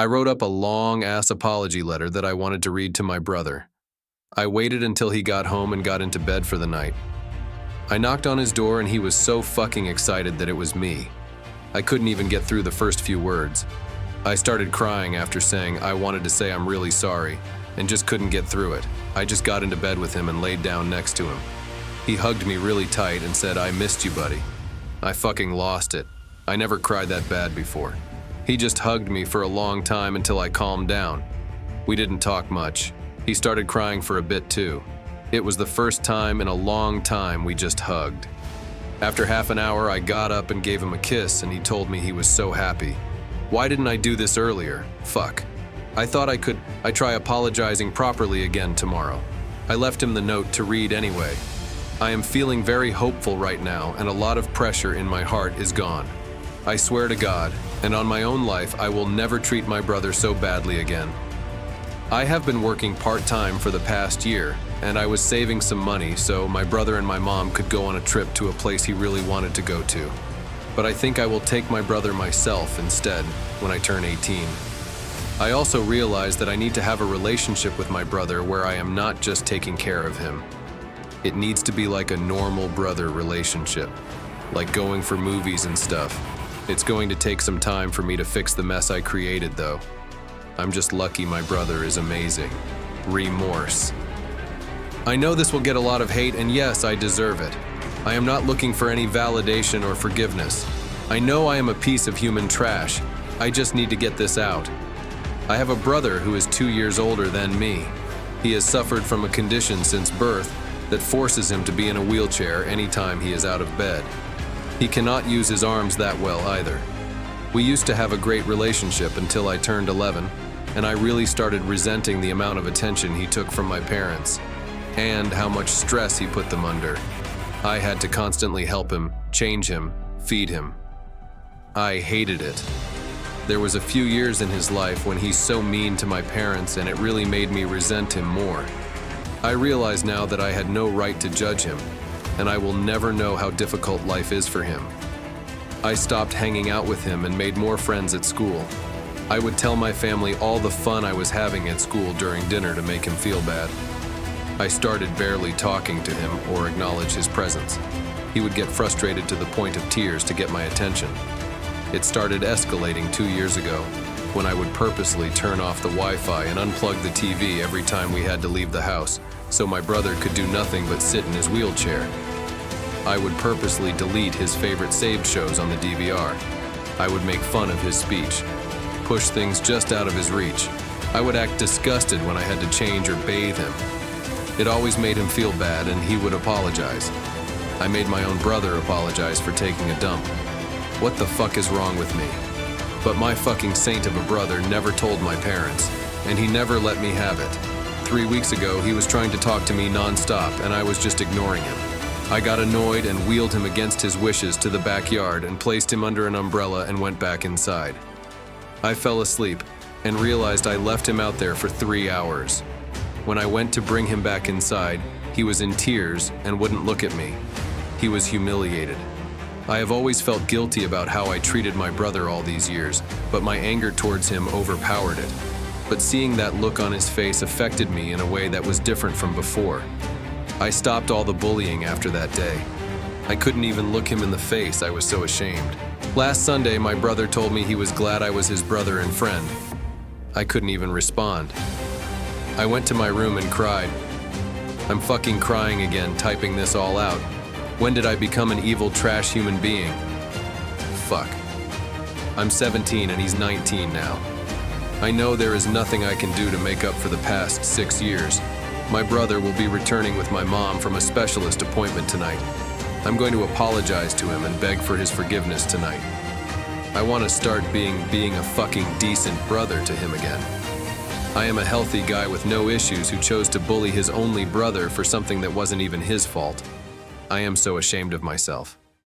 I wrote up a long-ass apology letter that I wanted to read to my brother. I waited until he got home and got into bed for the night. I knocked on his door and he was so fucking excited that it was me. I couldn't even get through the first few words. I started crying after saying I wanted to say I'm really sorry and just couldn't get through it. I just got into bed with him and laid down next to him. He hugged me really tight and said, "I missed you, buddy." I fucking lost it. I never cried that bad before. He just hugged me for a long time until I calmed down. We didn't talk much. He started crying for a bit too. It was the first time in a long time we just hugged. After half an hour, I got up and gave him a kiss and he told me he was so happy. Why didn't I do this earlier? Fuck. I thought I try apologizing properly again tomorrow. I left him the note to read anyway. I am feeling very hopeful right now and a lot of pressure in my heart is gone. I swear to God, and on my own life, I will never treat my brother so badly again. I have been working part-time for the past year, and I was saving some money so my brother and my mom could go on a trip to a place he really wanted to go to. But I think I will take my brother myself instead when I turn 18. I also realize that I need to have a relationship with my brother where I am not just taking care of him. It needs to be like a normal brother relationship, like going for movies and stuff. It's going to take some time for me to fix the mess I created, though. I'm just lucky my brother is amazing. Remorse. I know this will get a lot of hate, and yes, I deserve it. I am not looking for any validation or forgiveness. I know I am a piece of human trash. I just need to get this out. I have a brother who is 2 years older than me. He has suffered from a condition since birth that forces him to be in a wheelchair anytime he is out of bed. He cannot use his arms that well either. We used to have a great relationship until I turned 11, and I really started resenting the amount of attention he took from my parents, and how much stress he put them under. I had to constantly help him, change him, feed him. I hated it. There was a few years in his life when he's so mean to my parents, and it really made me resent him more. I realize now that I had no right to judge him, and I will never know how difficult life is for him. I stopped hanging out with him and made more friends at school. I would tell my family all the fun I was having at school during dinner to make him feel bad. I started barely talking to him or acknowledge his presence. He would get frustrated to the point of tears to get my attention. It started escalating 2 years ago, when I would purposely turn off the Wi-Fi and unplug the TV every time we had to leave the house, so my brother could do nothing but sit in his wheelchair. I would purposely delete his favorite saved shows on the DVR. I would make fun of his speech, push things just out of his reach. I would act disgusted when I had to change or bathe him. It always made him feel bad and he would apologize. I made my own brother apologize for taking a dump. What the fuck is wrong with me? But my fucking saint of a brother never told my parents, and he never let me have it. 3 weeks ago, he was trying to talk to me non-stop, and I was just ignoring him. I got annoyed and wheeled him against his wishes to the backyard and placed him under an umbrella and went back inside. I fell asleep and realized I left him out there for 3 hours. When I went to bring him back inside, he was in tears and wouldn't look at me. He was humiliated. I have always felt guilty about how I treated my brother all these years, but my anger towards him overpowered it. But seeing that look on his face affected me in a way that was different from before. I stopped all the bullying after that day. I couldn't even look him in the face, I was so ashamed. Last Sunday, my brother told me he was glad I was his brother and friend. I couldn't even respond. I went to my room and cried. I'm fucking crying again, typing this all out. When did I become an evil trash human being? Fuck. I'm 17 and he's 19 now. I know there is nothing I can do to make up for the past 6 years. My brother will be returning with my mom from a specialist appointment tonight. I'm going to apologize to him and beg for his forgiveness tonight. I want to start being a fucking decent brother to him again. I am a healthy guy with no issues who chose to bully his only brother for something that wasn't even his fault. I am so ashamed of myself.